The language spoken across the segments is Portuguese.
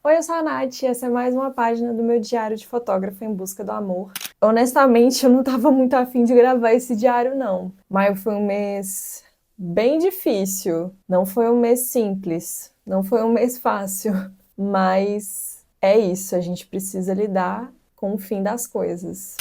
Oi, eu sou a Nath e essa é mais uma página do meu diário de fotógrafa em busca do amor. Honestamente, eu não estava muito afim de gravar esse diário, não. Maio foi um mês bem difícil. Não foi um mês simples. Não foi um mês fácil. Mas é isso, a gente precisa lidar com o fim das coisas.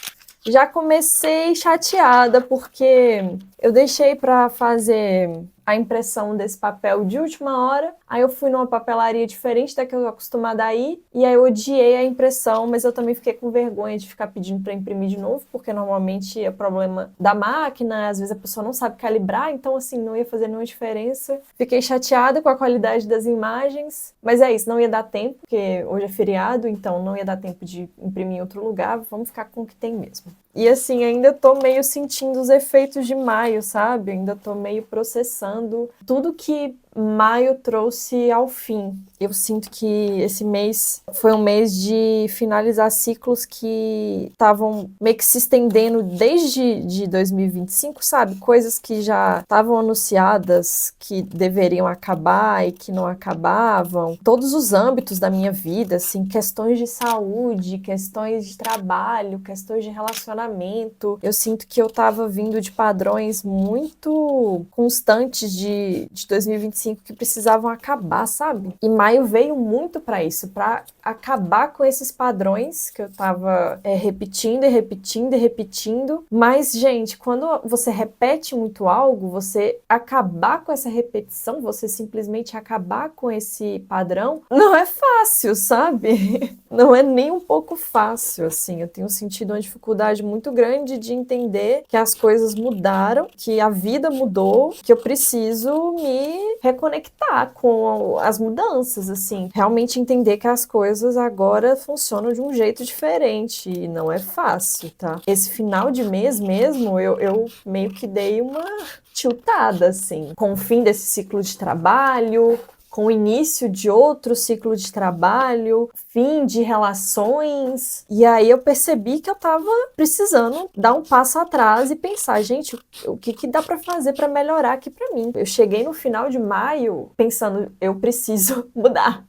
Já comecei chateada porque eu deixei para fazer a impressão desse papel de última hora, aí eu fui numa papelaria diferente da que eu tô acostumada a ir, e aí eu odiei a impressão, mas eu também fiquei com vergonha de ficar pedindo para imprimir de novo, porque normalmente é problema da máquina, às vezes a pessoa não sabe calibrar, então assim, não ia fazer nenhuma diferença. Fiquei chateada com a qualidade das imagens, mas é isso, não ia dar tempo, porque hoje é feriado, então não ia dar tempo de imprimir em outro lugar, vamos ficar com o que tem mesmo. E assim, ainda tô meio sentindo os efeitos de maio, sabe? Ainda tô meio processando tudo que maio trouxe ao fim. Eu sinto que esse mês foi um mês de finalizar ciclos que estavam meio que se estendendo desde de 2025, sabe? Coisas que já estavam anunciadas que deveriam acabar e que não acabavam. Todos os âmbitos da minha vida, assim, questões de saúde, questões de trabalho, questões de relacionamento. Eu sinto que eu tava vindo de padrões muito constantes de 2025 que precisavam acabar, sabe? E maio veio muito para isso, para acabar com esses padrões que eu tava repetindo e repetindo e repetindo. Mas, gente, quando você repete muito algo, você acabar com essa repetição, você simplesmente acabar com esse padrão, não é fácil, sabe? Não é nem um pouco fácil, assim. Eu tenho sentido uma dificuldade muito grande de entender que as coisas mudaram, que a vida mudou, que eu preciso me reconectar com as mudanças, assim. Realmente entender que as coisas agora funcionam de um jeito diferente e não é fácil, tá? Esse final de mês mesmo, eu meio que dei uma tiltada, assim, com o fim desse ciclo de trabalho, com o início de outro ciclo de trabalho, fim de relações. E aí eu percebi que eu tava precisando dar um passo atrás e pensar, gente, o que dá para fazer para melhorar aqui para mim? Eu cheguei no final de maio pensando, eu preciso mudar,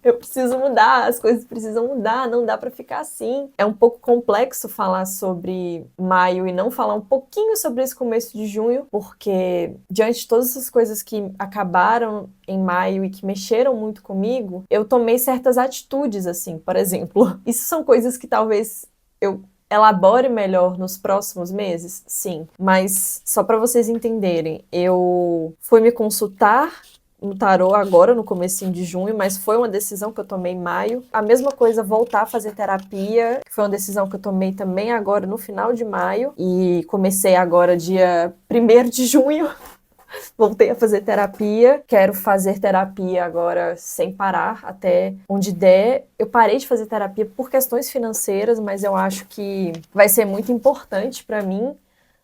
as coisas precisam mudar, não dá para ficar assim. É um pouco complexo falar sobre maio e não falar um pouquinho sobre esse começo de junho, porque diante de todas essas coisas que acabaram em maio e que mexeram muito comigo, eu tomei certas atitudes, assim, por exemplo. Isso são coisas que talvez eu elabore melhor nos próximos meses? Sim. Mas só para vocês entenderem, eu fui me consultar no tarô agora, no comecinho de junho, mas foi uma decisão que eu tomei em maio. A mesma coisa, voltar a fazer terapia, que foi uma decisão que eu tomei também agora no final de maio. E comecei agora dia 1º de junho. Voltei a fazer terapia, quero fazer terapia agora sem parar, até onde der. Eu parei de fazer terapia por questões financeiras, mas eu acho que vai ser muito importante para mim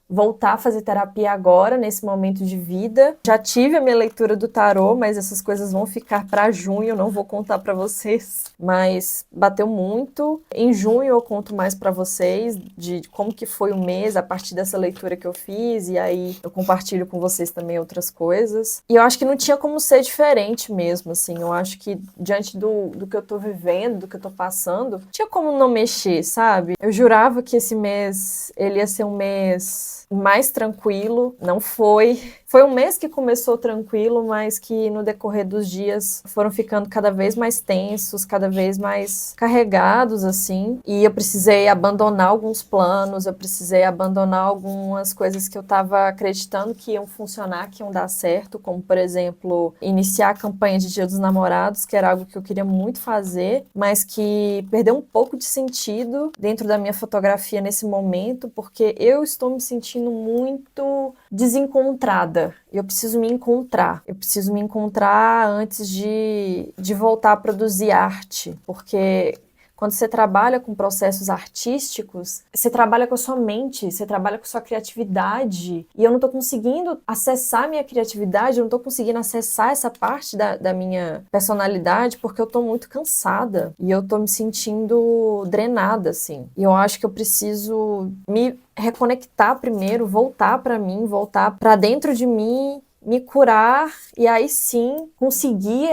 voltar a fazer terapia agora, nesse momento de vida. Já tive a minha leitura do tarô, mas essas coisas vão ficar para junho, não vou contar para vocês. Mas bateu muito. Em junho eu conto mais para vocês de como que foi o mês a partir dessa leitura que eu fiz, e aí eu compartilho com vocês também outras coisas. E eu acho que não tinha como ser diferente mesmo, assim. Eu acho que diante do que eu tô vivendo, do que eu tô passando, não tinha como não mexer, sabe? Eu jurava que esse mês ele ia ser um mês mais tranquilo, não foi. Foi um mês que começou tranquilo, mas que no decorrer dos dias foram ficando cada vez mais tensos, cada vez mais carregados, assim. E eu precisei abandonar alguns planos, eu precisei abandonar algumas coisas que eu estava acreditando que iam funcionar, que iam dar certo, como, por exemplo, iniciar a campanha de Dia dos Namorados, que era algo que eu queria muito fazer, mas que perdeu um pouco de sentido dentro da minha fotografia nesse momento, porque eu estou me sentindo muito desencontrada. Eu preciso me encontrar. Eu preciso me encontrar antes de voltar a produzir arte, porque quando você trabalha com processos artísticos, você trabalha com a sua mente, você trabalha com a sua criatividade. E eu não tô conseguindo acessar minha criatividade, eu não tô conseguindo acessar essa parte da minha personalidade porque eu tô muito cansada. E eu tô me sentindo drenada, assim. E eu acho que eu preciso me reconectar primeiro, voltar pra mim, voltar pra dentro de mim, me curar e aí sim conseguir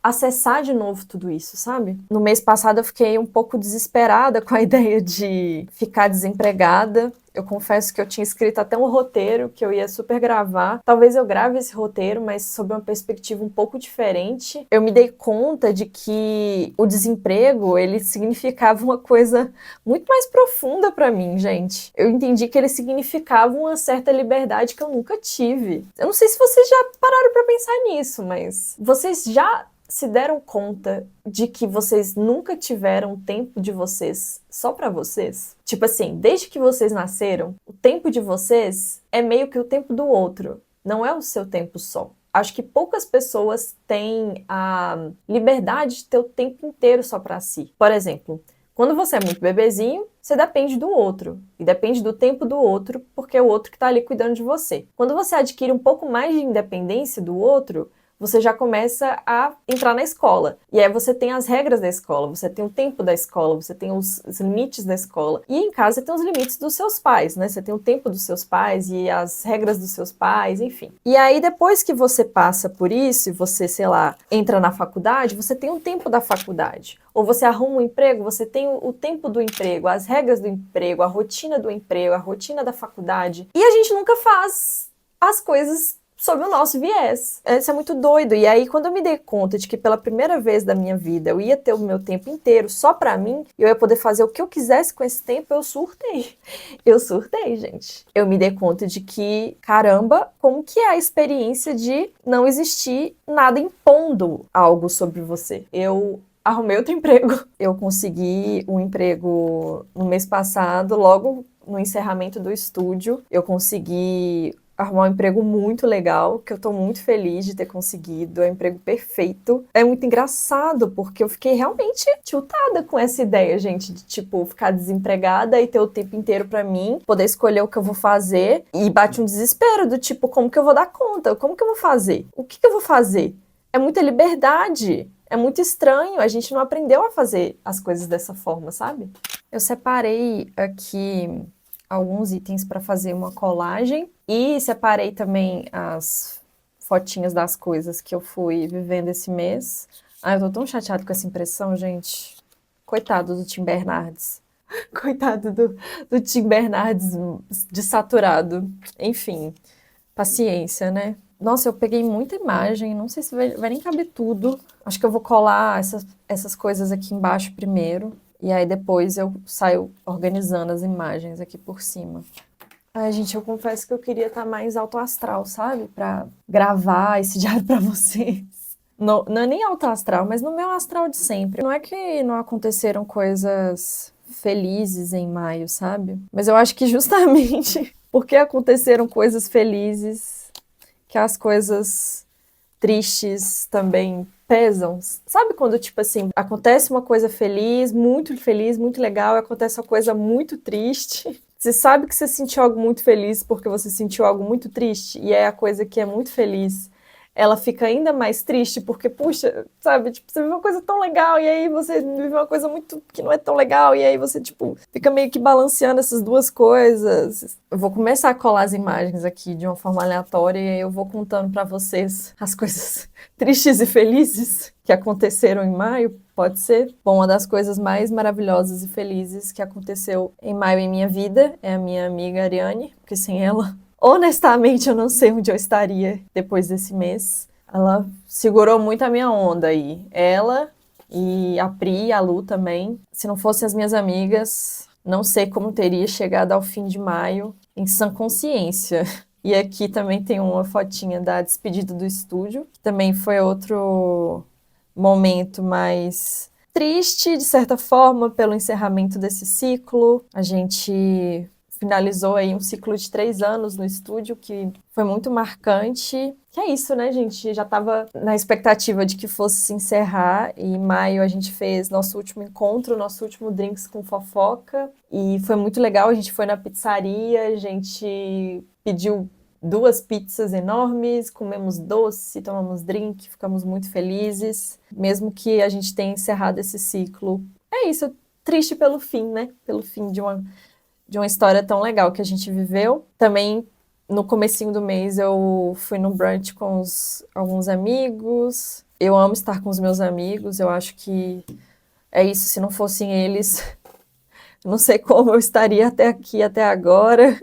acessar de novo tudo isso, sabe? No mês passado eu fiquei um pouco desesperada com a ideia de ficar desempregada. Eu confesso que eu tinha escrito até um roteiro que eu ia super gravar. Talvez eu grave esse roteiro, mas sob uma perspectiva um pouco diferente. Eu me dei conta de que o desemprego, ele significava uma coisa muito mais profunda pra mim, gente. Eu entendi que ele significava uma certa liberdade que eu nunca tive. Eu não sei se vocês já pararam pra pensar nisso, mas vocês já se deram conta de que vocês nunca tiveram tempo de vocês só pra vocês? Tipo assim, desde que vocês nasceram, o tempo de vocês é meio que o tempo do outro, não é o seu tempo só. Acho que poucas pessoas têm a liberdade de ter o tempo inteiro só pra si. Por exemplo, quando você é muito bebezinho, você depende do outro. E depende do tempo do outro, porque é o outro que tá ali cuidando de você. Quando você adquire um pouco mais de independência do outro, você já começa a entrar na escola. E aí você tem as regras da escola, você tem o tempo da escola, você tem os limites da escola. E em casa você tem os limites dos seus pais, né? Você tem o tempo dos seus pais e as regras dos seus pais, enfim. E aí depois que você passa por isso e você, sei lá, entra na faculdade, você tem o tempo da faculdade. Ou você arruma um emprego, você tem o tempo do emprego, as regras do emprego, a rotina do emprego, a rotina da faculdade. E a gente nunca faz as coisas sob o nosso viés. Isso é muito doido. E aí, quando eu me dei conta de que pela primeira vez da minha vida eu ia ter o meu tempo inteiro só pra mim, e eu ia poder fazer o que eu quisesse com esse tempo, eu surtei. Eu surtei, gente. Eu me dei conta de que, caramba, como que é a experiência de não existir nada impondo algo sobre você? Eu arrumei outro emprego. Eu consegui um emprego no mês passado, logo no encerramento do estúdio. Eu consegui arrumar um emprego muito legal, que eu tô muito feliz de ter conseguido, é um emprego perfeito. É muito engraçado, porque eu fiquei realmente tiltada com essa ideia, gente, de, tipo, ficar desempregada e ter o tempo inteiro pra mim, poder escolher o que eu vou fazer, e bate um desespero do tipo, como que eu vou dar conta? Como que eu vou fazer? O que que eu vou fazer? É muita liberdade. É muito estranho, a gente não aprendeu a fazer as coisas dessa forma, sabe? Eu separei aqui alguns itens para fazer uma colagem e separei também as fotinhas das coisas que eu fui vivendo esse mês. Ah, eu tô tão chateada com essa impressão, gente. Coitado do Tim Bernardes. Coitado do Tim Bernardes desaturado. Enfim, paciência, né? Nossa, eu peguei muita imagem, não sei se vai nem caber tudo. Acho que eu vou colar essas coisas aqui embaixo primeiro. E aí depois eu saio organizando as imagens aqui por cima. Ai, gente, eu confesso que eu queria estar mais alto astral, sabe? Pra gravar esse diário pra vocês. Não é nem alto astral, mas no meu astral de sempre. Não é que não aconteceram coisas felizes em maio, sabe? Mas eu acho que justamente porque aconteceram coisas felizes, que as coisas tristes também pesam. Sabe quando, tipo assim, acontece uma coisa feliz, muito legal, e acontece uma coisa muito triste? Você sabe que você sentiu algo muito feliz porque você sentiu algo muito triste, e é a coisa que é muito feliz. Ela fica ainda mais triste porque, puxa, sabe, tipo, você vive uma coisa tão legal e aí você vive uma coisa muito que não é tão legal e aí você, tipo, fica meio que balanceando essas duas coisas. Eu vou começar a colar as imagens aqui de uma forma aleatória e aí eu vou contando pra vocês as coisas tristes e felizes que aconteceram em maio, pode ser? Bom, uma das coisas mais maravilhosas e felizes que aconteceu em maio em minha vida é a minha amiga Ariane, porque sem ela honestamente, eu não sei onde eu estaria depois desse mês. Ela segurou muito a minha onda aí. Ela e a Pri e a Lu também. Se não fossem as minhas amigas, não sei como teria chegado ao fim de maio em sã consciência. E aqui também tem uma fotinha da despedida do estúdio, que também foi outro momento mais triste, de certa forma, pelo encerramento desse ciclo. A gente finalizou aí um ciclo de 3 anos no estúdio, que foi muito marcante. Que é isso, né, gente? Já estava na expectativa de que fosse se encerrar, e em maio a gente fez nosso último encontro, nosso último Drinks com Fofoca, e foi muito legal. A gente foi na pizzaria, a gente pediu 2 pizzas enormes, comemos doce, tomamos drink, ficamos muito felizes, mesmo que a gente tenha encerrado esse ciclo. É isso, triste pelo fim, né? Pelo fim de uma história tão legal que a gente viveu. Também No comecinho do mês eu fui no brunch com alguns amigos. Eu amo estar com os meus amigos, eu acho que é isso, se não fossem eles, não sei como eu estaria até aqui, até agora.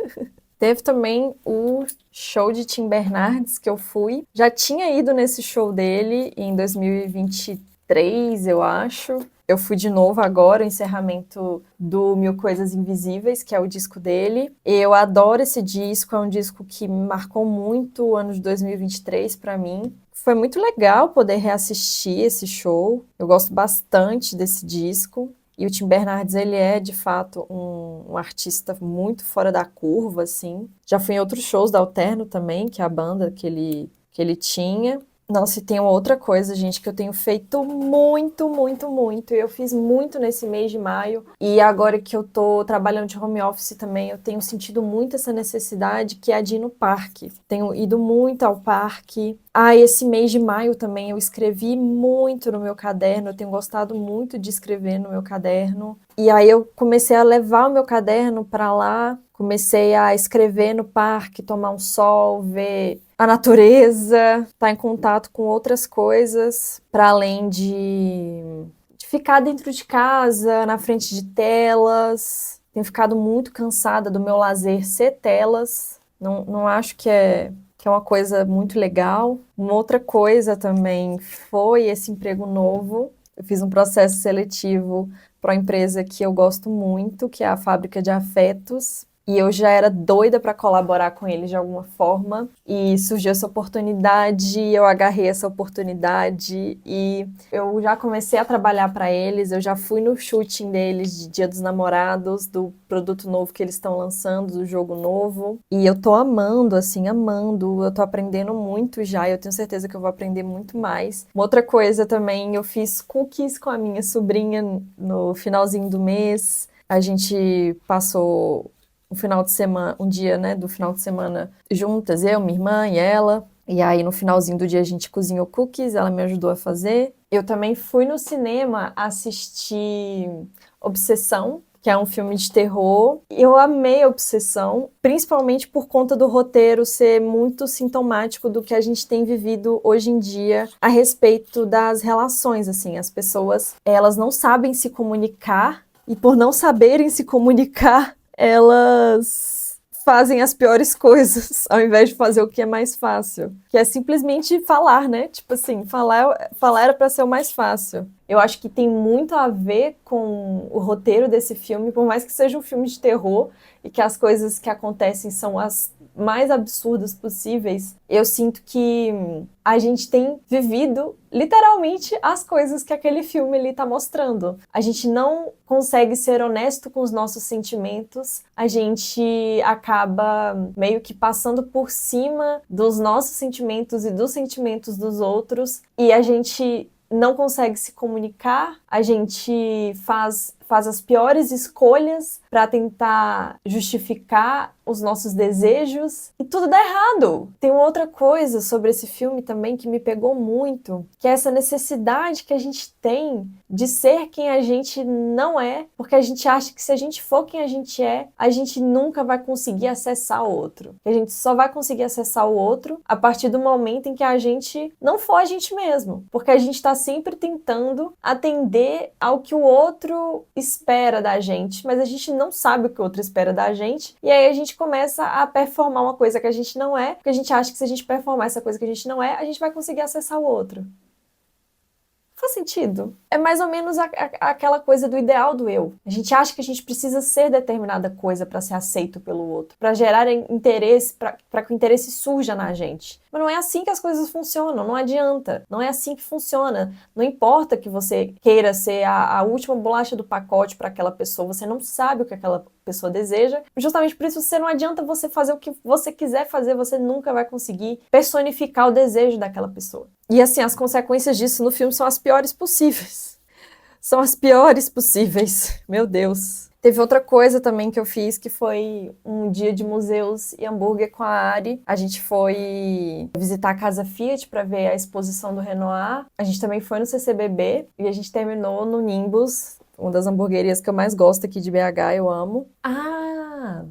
Teve também o show de Tim Bernardes que eu fui. Já tinha ido nesse show dele em 2023, eu acho. Eu fui de novo agora, o encerramento do Mil Coisas Invisíveis, que é o disco dele. Eu adoro esse disco, é um disco que me marcou muito o ano de 2023 para mim. Foi muito legal poder reassistir esse show. Eu gosto bastante desse disco. E o Tim Bernardes, ele é, de fato, um artista muito fora da curva, assim. Já fui em outros shows da Alterno também, que é a banda que ele tinha. Nossa, e tem uma outra coisa, gente, que eu tenho feito muito, muito, muito. E eu fiz muito nesse mês de maio. E agora que eu tô trabalhando de home office também, eu tenho sentido muito essa necessidade, que é de ir no parque. Tenho ido muito ao parque. Ah, esse mês de maio também eu escrevi muito no meu caderno. Eu tenho gostado muito de escrever no meu caderno. E aí eu comecei a levar o meu caderno para lá. Comecei a escrever no parque, tomar um sol, ver a natureza, estar em contato com outras coisas, para além de ficar dentro de casa, na frente de telas. Tenho ficado muito cansada do meu lazer ser telas. Não acho que é uma coisa muito legal. Uma outra coisa também foi esse emprego novo. Eu fiz um processo seletivo para uma empresa que eu gosto muito, que é a Fábrica de Afetos. E eu já era doida para colaborar com eles de alguma forma. E surgiu essa oportunidade, eu agarrei essa oportunidade e eu já comecei a trabalhar para eles. Eu já fui no shooting deles de Dia dos Namorados, do produto novo que eles estão lançando, do jogo novo. E eu tô amando, assim, amando. Eu tô aprendendo muito já e eu tenho certeza que eu vou aprender muito mais. Uma outra coisa também, eu fiz cookies com a minha sobrinha no finalzinho do mês. A gente passou um final de semana, um dia, né, do final de semana juntas, eu, minha irmã e ela. E aí no finalzinho do dia a gente cozinhou cookies, ela me ajudou a fazer. Eu também fui no cinema assistir Obsessão, que é um filme de terror. Eu amei Obsessão, principalmente por conta do roteiro ser muito sintomático do que a gente tem vivido hoje em dia a respeito das relações, assim. As pessoas, elas não sabem se comunicar e por não saberem se comunicar, elas fazem as piores coisas, ao invés de fazer o que é mais fácil. Que é simplesmente falar, né? Tipo assim, falar era para ser o mais fácil. Eu acho que tem muito a ver com o roteiro desse filme, por mais que seja um filme de terror e que as coisas que acontecem são as mais absurdas possíveis, eu sinto que a gente tem vivido literalmente as coisas que aquele filme ali tá mostrando. A gente não consegue ser honesto com os nossos sentimentos, a gente acaba meio que passando por cima dos nossos sentimentos e dos sentimentos dos outros, e a gente não consegue se comunicar, a gente faz as piores escolhas para tentar justificar os nossos desejos e tudo dá errado. Tem uma outra coisa sobre esse filme também que me pegou muito, que é essa necessidade que a gente tem de ser quem a gente não é, porque a gente acha que se a gente for quem a gente nunca vai conseguir acessar o outro. Que a gente só vai conseguir acessar o outro a partir do momento em que a gente não for a gente mesmo, porque a gente está sempre tentando atender ao que o outro espera da gente, mas a gente não sabe o que o outro espera da gente, e aí a gente começa a performar uma coisa que a gente não é, porque a gente acha que se a gente performar essa coisa que a gente não é, a gente vai conseguir acessar o outro. Faz sentido. É mais ou menos aquela coisa do ideal do eu. A gente acha que a gente precisa ser determinada coisa para ser aceito pelo outro, para gerar interesse, para que o interesse surja na gente. Mas não é assim que as coisas funcionam, não adianta. Não é assim que funciona. Não importa que você queira ser a última bolacha do pacote para aquela pessoa, você não sabe o que aquela pessoa deseja. Justamente por isso não adianta você fazer o que você quiser fazer, você nunca vai conseguir personificar o desejo daquela pessoa. E assim, as consequências disso no filme são as piores possíveis. São as piores possíveis. Meu Deus. Teve outra coisa também que eu fiz, que foi um dia de museus e hambúrguer com a Ari. A gente foi visitar a Casa Fiat para ver a exposição do Renoir. A gente também foi no CCBB e a gente terminou no Nimbus, uma das hamburguerias que eu mais gosto aqui de BH, eu amo. Ah!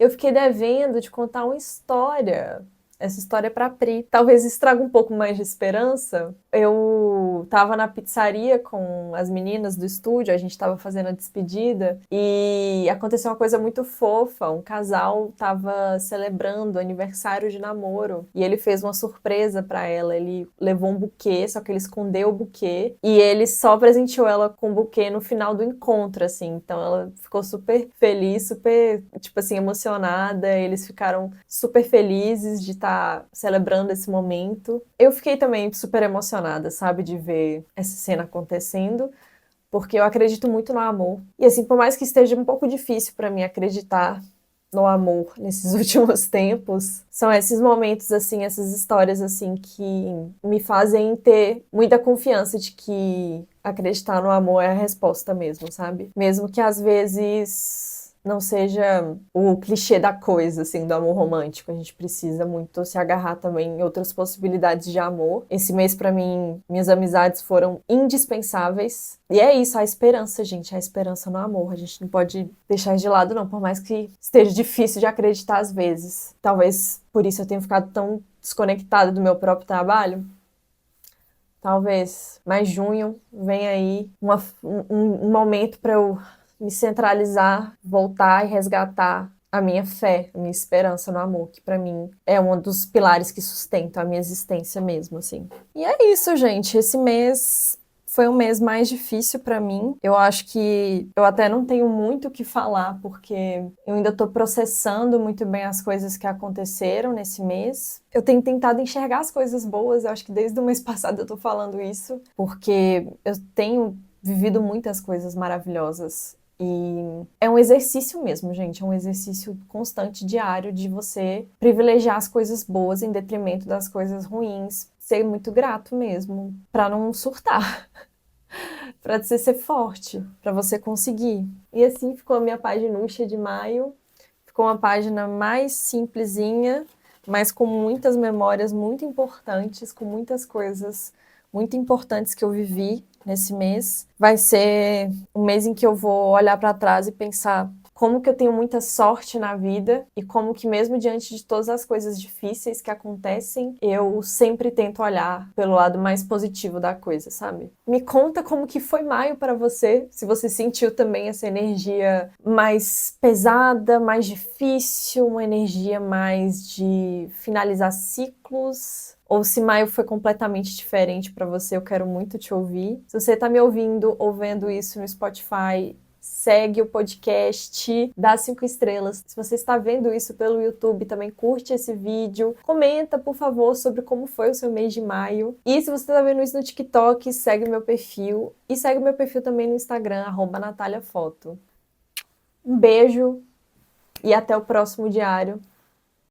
eu fiquei devendo de contar uma história. Essa história é pra Pri. Talvez estrague um pouco mais de esperança. Eu tava na pizzaria com as meninas do estúdio, a gente tava fazendo a despedida e aconteceu uma coisa muito fofa. Um casal tava celebrando o aniversário de namoro e ele fez uma surpresa pra ela. Ele levou um buquê, só que ele escondeu o buquê e ele só presenteou ela com o buquê no final do encontro, assim. Então ela ficou super feliz, super, tipo assim, emocionada. Eles ficaram super felizes de estar celebrando esse momento. Eu fiquei também super emocionada, sabe, de ver essa cena acontecendo, porque eu acredito muito no amor. E assim, por mais que esteja um pouco difícil pra mim acreditar no amor nesses últimos tempos, são esses momentos, assim, essas histórias, assim, que me fazem ter muita confiança de que acreditar no amor é a resposta mesmo, sabe? Mesmo que às vezes não seja o clichê da coisa, assim, do amor romântico. A gente precisa muito se agarrar também em outras possibilidades de amor. Esse mês, pra mim, minhas amizades foram indispensáveis. E é isso, a esperança, gente, a esperança no amor. A gente não pode deixar de lado, não, por mais que esteja difícil de acreditar às vezes. Talvez por isso eu tenha ficado tão desconectada do meu próprio trabalho. Talvez, mas junho vem aí um momento pra eu me centralizar, voltar e resgatar a minha fé, a minha esperança no amor, que pra mim é um dos pilares que sustentam a minha existência mesmo, assim. E é isso, gente. Esse mês foi um mês mais difícil pra mim. Eu acho que eu até não tenho muito o que falar, porque eu ainda tô processando muito bem as coisas que aconteceram nesse mês. Eu tenho tentado enxergar as coisas boas, eu acho que desde o mês passado eu tô falando isso, porque eu tenho vivido muitas coisas maravilhosas. E é um exercício mesmo, gente, é um exercício constante, diário, de você privilegiar as coisas boas em detrimento das coisas ruins, ser muito grato mesmo, pra não surtar, pra você ser forte, pra você conseguir. E assim ficou a minha paginuxa de maio, ficou uma página mais simplesinha, mas com muitas memórias muito importantes, com muitas coisas muito importantes que eu vivi nesse mês. Vai ser um mês em que eu vou olhar para trás e pensar como que eu tenho muita sorte na vida e como que mesmo diante de todas as coisas difíceis que acontecem, eu sempre tento olhar pelo lado mais positivo da coisa, sabe? Me conta como que foi maio para você, se você sentiu também essa energia mais pesada, mais difícil, uma energia mais de finalizar ciclos, ou se maio foi completamente diferente para você. Eu quero muito te ouvir. Se você tá me ouvindo ou vendo isso no Spotify, segue o podcast, dá 5 estrelas. Se você está vendo isso pelo YouTube, também curte esse vídeo. Comenta, por favor, sobre como foi o seu mês de maio. E se você está vendo isso no TikTok, segue o meu perfil. E segue o meu perfil também no Instagram, @NataliaFoto. Um beijo e até o próximo diário.